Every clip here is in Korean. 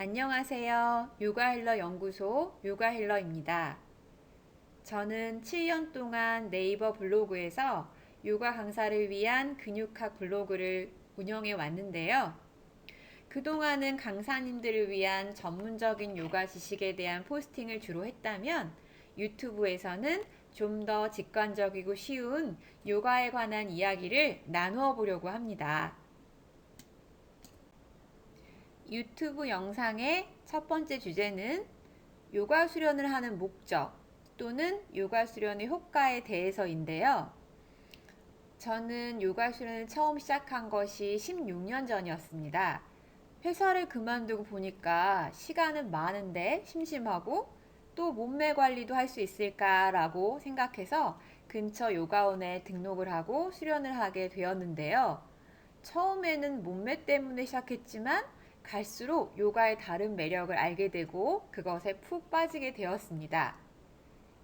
안녕하세요. 요가힐러 연구소 요가힐러입니다. 저는 7년 동안 네이버 블로그에서 요가 강사를 위한 근육학 블로그를 운영해 왔는데요. 그동안은 강사님들을 위한 전문적인 요가 지식에 대한 포스팅을 주로 했다면 유튜브에서는 좀 더 직관적이고 쉬운 요가에 관한 이야기를 나누어 보려고 합니다. 유튜브 영상의 첫 번째 주제는 요가 수련을 하는 목적 또는 요가 수련의 효과에 대해서인데요. 저는 요가 수련을 처음 시작한 것이 16년 전이었습니다. 회사를 그만두고 보니까 시간은 많은데 심심하고 또 몸매 관리도 할 수 있을까라고 생각해서 근처 요가원에 등록을 하고 수련을 하게 되었는데요. 처음에는 몸매 때문에 시작했지만 갈수록 요가의 다른 매력을 알게 되고 그것에 푹 빠지게 되었습니다.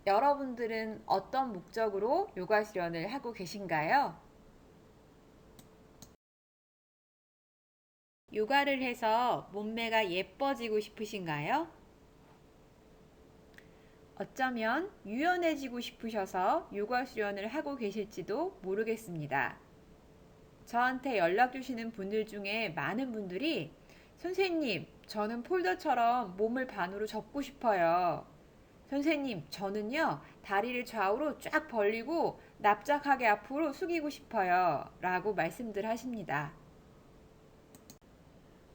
여러분들은 어떤 목적으로 요가 수련을 하고 계신가요? 요가를 해서 몸매가 예뻐지고 싶으신가요? 어쩌면 유연해지고 싶으셔서 요가 수련을 하고 계실지도 모르겠습니다. 저한테 연락 주시는 분들 중에 많은 분들이 선생님, 저는 폴더처럼 몸을 반으로 접고 싶어요. 선생님, 저는요, 다리를 좌우로 쫙 벌리고 납작하게 앞으로 숙이고 싶어요. 라고 말씀들 하십니다.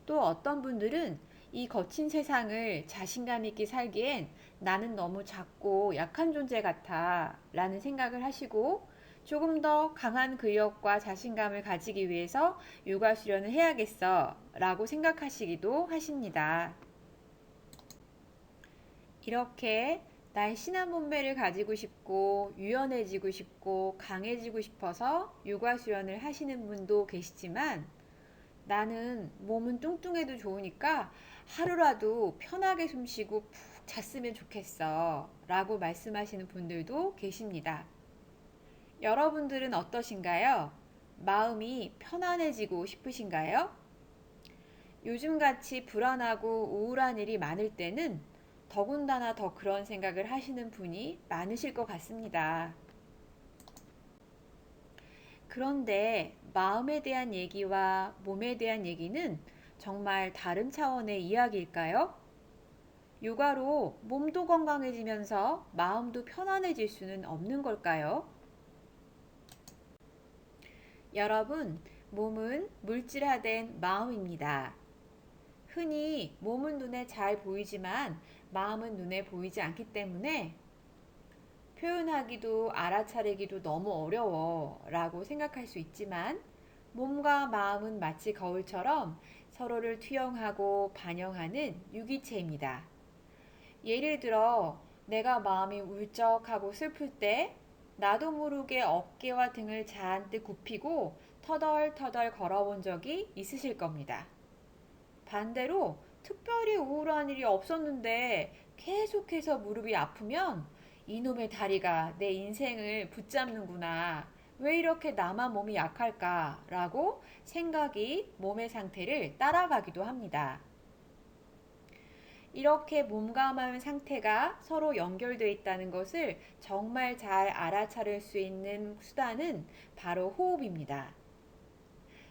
또 어떤 분들은 이 거친 세상을 자신감 있게 살기엔 나는 너무 작고 약한 존재 같아 라는 생각을 하시고 조금 더 강한 근력과 자신감을 가지기 위해서 요가 수련을 해야겠어 라고 생각하시기도 하십니다. 이렇게 날씬한 몸매를 가지고 싶고 유연해지고 싶고 강해지고 싶어서 요가 수련을 하시는 분도 계시지만 나는 몸은 뚱뚱해도 좋으니까 하루라도 편하게 숨 쉬고 푹 잤으면 좋겠어 라고 말씀하시는 분들도 계십니다. 여러분들은 어떠신가요? 마음이 편안해지고 싶으신가요? 요즘같이 불안하고 우울한 일이 많을 때는 더군다나 더 그런 생각을 하시는 분이 많으실 것 같습니다. 그런데 마음에 대한 얘기와 몸에 대한 얘기는 정말 다른 차원의 이야기일까요? 요가로 몸도 건강해지면서 마음도 편안해질 수는 없는 걸까요? 여러분, 몸은 물질화된 마음입니다. 흔히 몸은 눈에 잘 보이지만 마음은 눈에 보이지 않기 때문에 표현하기도 알아차리기도 너무 어려워 라고 생각할 수 있지만 몸과 마음은 마치 거울처럼 서로를 투영하고 반영하는 유기체입니다. 예를 들어 내가 마음이 울적하고 슬플 때 나도 모르게 어깨와 등을 잔뜩 굽히고 터덜터덜 걸어본 적이 있으실 겁니다. 반대로 특별히 우울한 일이 없었는데 계속해서 무릎이 아프면 이놈의 다리가 내 인생을 붙잡는구나. 왜 이렇게 나만 몸이 약할까? 라고 생각이 몸의 상태를 따라가기도 합니다. 이렇게 몸과 마음 상태가 서로 연결되어 있다는 것을 정말 잘 알아차릴 수 있는 수단은 바로 호흡입니다.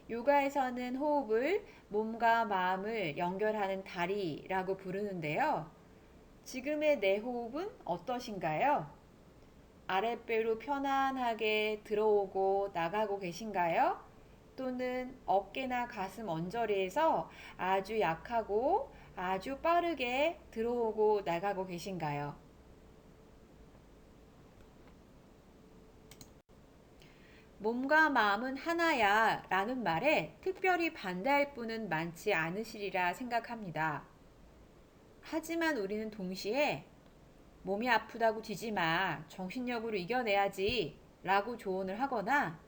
요가에서는 호흡을 몸과 마음을 연결하는 다리라고 부르는데요. 지금의 내 호흡은 어떠신가요? 아랫배로 편안하게 들어오고 나가고 계신가요? 또는 어깨나 가슴 언저리에서 아주 약하고 아주 빠르게 들어오고 나가고 계신가요? 몸과 마음은 하나야 라는 말에 특별히 반대할 분은 많지 않으시리라 생각합니다. 하지만 우리는 동시에 몸이 아프다고 지지 마, 정신력으로 이겨내야지 라고 조언을 하거나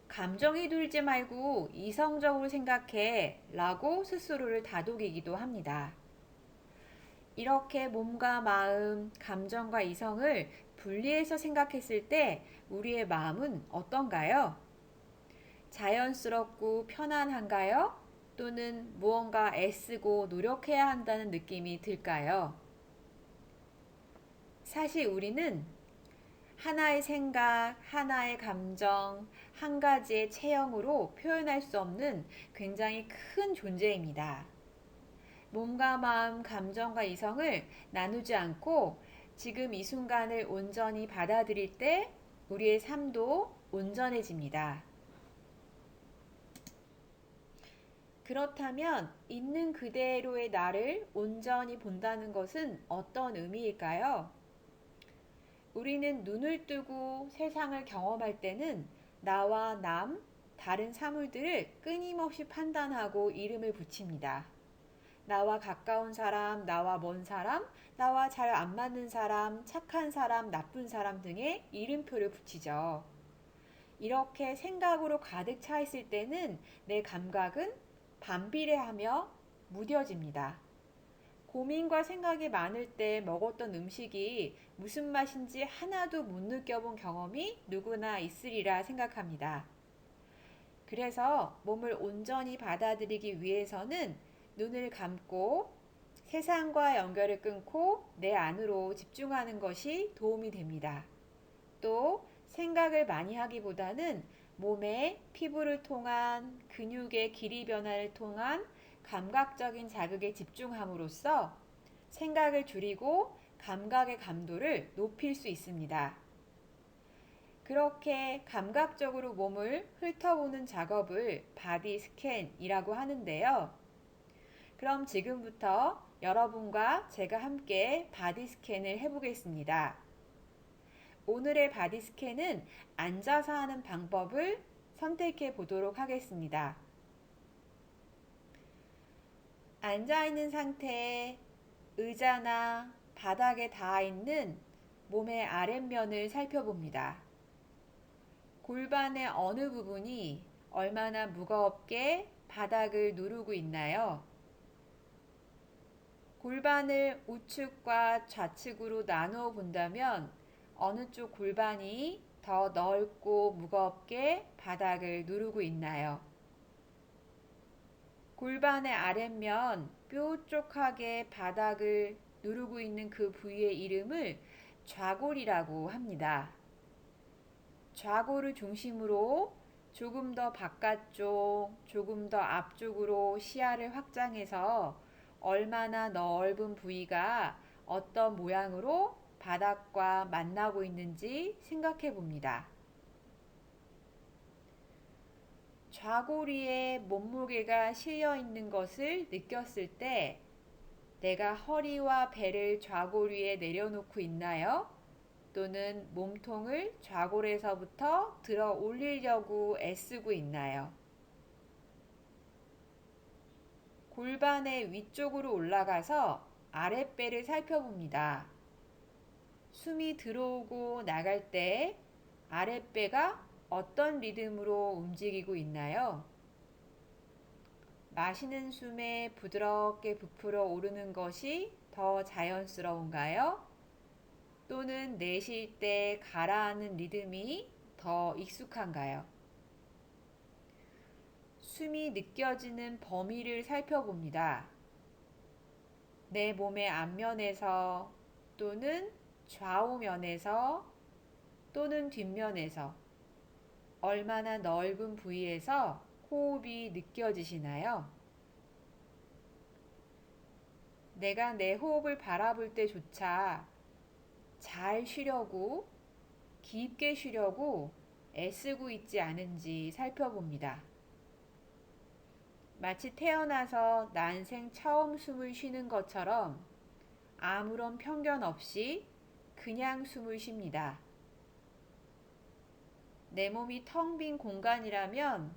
감정이 들지 말고 이성적으로 생각해 라고 스스로를 다독이기도 합니다. 이렇게 몸과 마음, 감정과 이성을 분리해서 생각했을 때 우리의 마음은 어떤가요? 자연스럽고 편안한가요? 또는 무언가 애쓰고 노력해야 한다는 느낌이 들까요? 사실 우리는 하나의 생각, 하나의 감정, 한 가지의 체형으로 표현할 수 없는 굉장히 큰 존재입니다. 몸과 마음, 감정과 이성을 나누지 않고 지금 이 순간을 온전히 받아들일 때 우리의 삶도 온전해집니다. 그렇다면 있는 그대로의 나를 온전히 본다는 것은 어떤 의미일까요? 우리는 눈을 뜨고 세상을 경험할 때는 나와 남, 다른 사물들을 끊임없이 판단하고 이름을 붙입니다. 나와 가까운 사람, 나와 먼 사람, 나와 잘 안 맞는 사람, 착한 사람, 나쁜 사람 등의 이름표를 붙이죠. 이렇게 생각으로 가득 차 있을 때는 내 감각은 반비례하며 무뎌집니다. 고민과 생각이 많을 때 먹었던 음식이 무슨 맛인지 하나도 못 느껴본 경험이 누구나 있으리라 생각합니다. 그래서 몸을 온전히 받아들이기 위해서는 눈을 감고 세상과 연결을 끊고 내 안으로 집중하는 것이 도움이 됩니다. 또 생각을 많이 하기보다는 몸의 피부를 통한 근육의 길이 변화를 통한 감각적인 자극에 집중함으로써 생각을 줄이고 감각의 감도를 높일 수 있습니다. 그렇게 감각적으로 몸을 훑어보는 작업을 바디 스캔이라고 하는데요. 그럼 지금부터 여러분과 제가 함께 바디 스캔을 해보겠습니다. 오늘의 바디 스캔은 앉아서 하는 방법을 선택해 보도록 하겠습니다. 앉아있는 상태에 의자나 바닥에 닿아 있는 몸의 아랫면을 살펴봅니다. 골반의 어느 부분이 얼마나 무겁게 바닥을 누르고 있나요? 골반을 우측과 좌측으로 나누어 본다면 어느 쪽 골반이 더 넓고 무겁게 바닥을 누르고 있나요? 골반의 아랫면 뾰족하게 바닥을 누르고 있는 그 부위의 이름을 좌골이라고 합니다. 좌골을 중심으로 조금 더 바깥쪽, 조금 더 앞쪽으로 시야를 확장해서 얼마나 넓은 부위가 어떤 모양으로 바닥과 만나고 있는지 생각해 봅니다. 좌골위에 몸무게가 실려 있는 것을 느꼈을 때 내가 허리와 배를 좌골위에 내려놓고 있나요? 또는 몸통을 좌골에서부터 들어 올리려고 애쓰고 있나요? 골반의 위쪽으로 올라가서 아랫배를 살펴봅니다. 숨이 들어오고 나갈 때 아랫배가 어떤 리듬으로 움직이고 있나요? 마시는 숨에 부드럽게 부풀어 오르는 것이 더 자연스러운가요? 또는 내쉴 때 가라앉는 리듬이 더 익숙한가요? 숨이 느껴지는 범위를 살펴봅니다. 내 몸의 앞면에서 또는 좌우면에서 또는 뒷면에서 얼마나 넓은 부위에서 호흡이 느껴지시나요? 내가 내 호흡을 바라볼 때조차 잘 쉬려고, 깊게 쉬려고 애쓰고 있지 않은지 살펴봅니다. 마치 태어나서 난생 처음 숨을 쉬는 것처럼 아무런 편견 없이 그냥 숨을 쉽니다. 내 몸이 텅 빈 공간이라면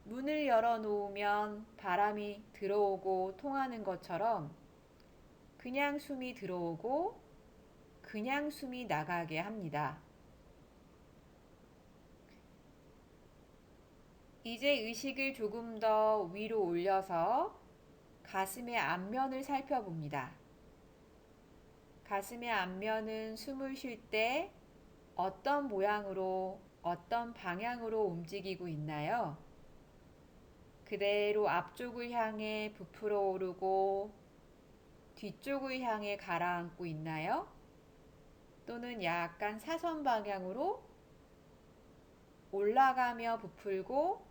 문을 열어 놓으면 바람이 들어오고 통하는 것처럼 그냥 숨이 들어오고 그냥 숨이 나가게 합니다. 이제 의식을 조금 더 위로 올려서 가슴의 앞면을 살펴봅니다. 가슴의 앞면은 숨을 쉴 때 어떤 모양으로, 어떤 방향으로 움직이고 있나요? 그대로 앞쪽을 향해 부풀어 오르고 뒤쪽을 향해 가라앉고 있나요? 또는 약간 사선 방향으로 올라가며 부풀고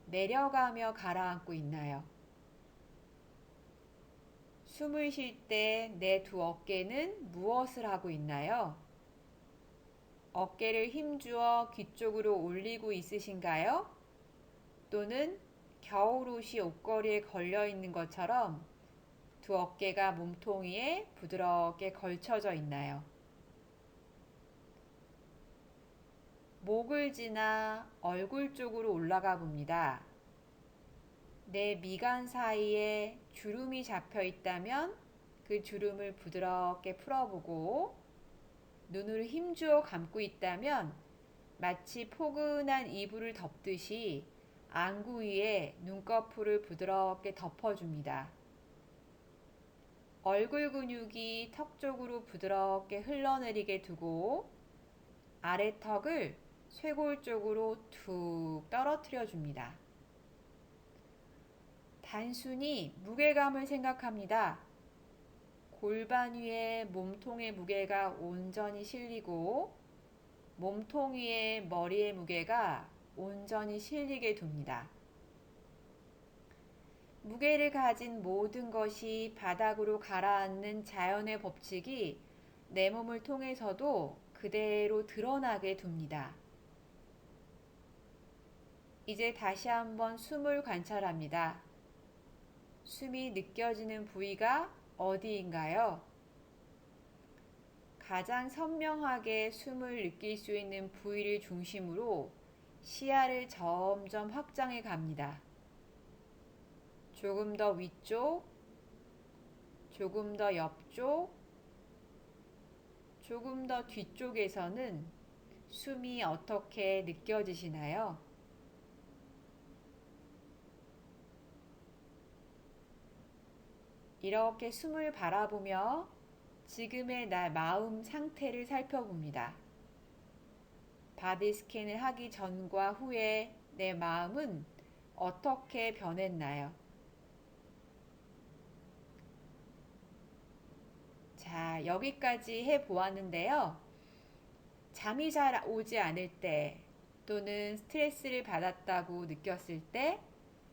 내려가며 가라앉고 있나요? 숨을 쉴 때 내 두 어깨는 무엇을 하고 있나요? 어깨를 힘주어 귀 쪽으로 올리고 있으신가요? 또는 겨울옷이 옷걸이에 걸려 있는 것처럼 두 어깨가 몸통위에 부드럽게 걸쳐져 있나요? 목을 지나 얼굴 쪽으로 올라가 봅니다. 내 미간 사이에 주름이 잡혀 있다면 그 주름을 부드럽게 풀어보고, 눈을 힘주어 감고 있다면 마치 포근한 이불을 덮듯이 안구 위에 눈꺼풀을 부드럽게 덮어줍니다. 얼굴 근육이 턱 쪽으로 부드럽게 흘러내리게 두고 아래턱을 쇄골 쪽으로 툭 떨어뜨려 줍니다. 단순히 무게감을 생각합니다. 골반 위에 몸통의 무게가 온전히 실리고 몸통 위에 머리의 무게가 온전히 실리게 둡니다. 무게를 가진 모든 것이 바닥으로 가라앉는 자연의 법칙이 내 몸을 통해서도 그대로 드러나게 둡니다. 이제 다시 한번 숨을 관찰합니다. 숨이 느껴지는 부위가 어디인가요? 가장 선명하게 숨을 느낄 수 있는 부위를 중심으로 시야를 점점 확장해 갑니다. 조금 더 위쪽, 조금 더 옆쪽, 조금 더 뒤쪽에서는 숨이 어떻게 느껴지시나요? 이렇게 숨을 바라보며 지금의 나 마음 상태를 살펴봅니다. 바디 스캔을 하기 전과 후에 내 마음은 어떻게 변했나요? 자, 여기까지 해 보았는데요. 잠이 잘 오지 않을 때, 또는 스트레스를 받았다고 느꼈을 때,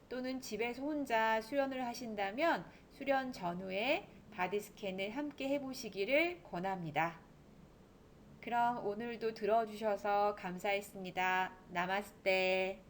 또는 집에서 혼자 수련을 하신다면 수련 전후에 바디 스캔을 함께 해보시기를 권합니다. 그럼 오늘도 들어주셔서 감사했습니다. 나마스테.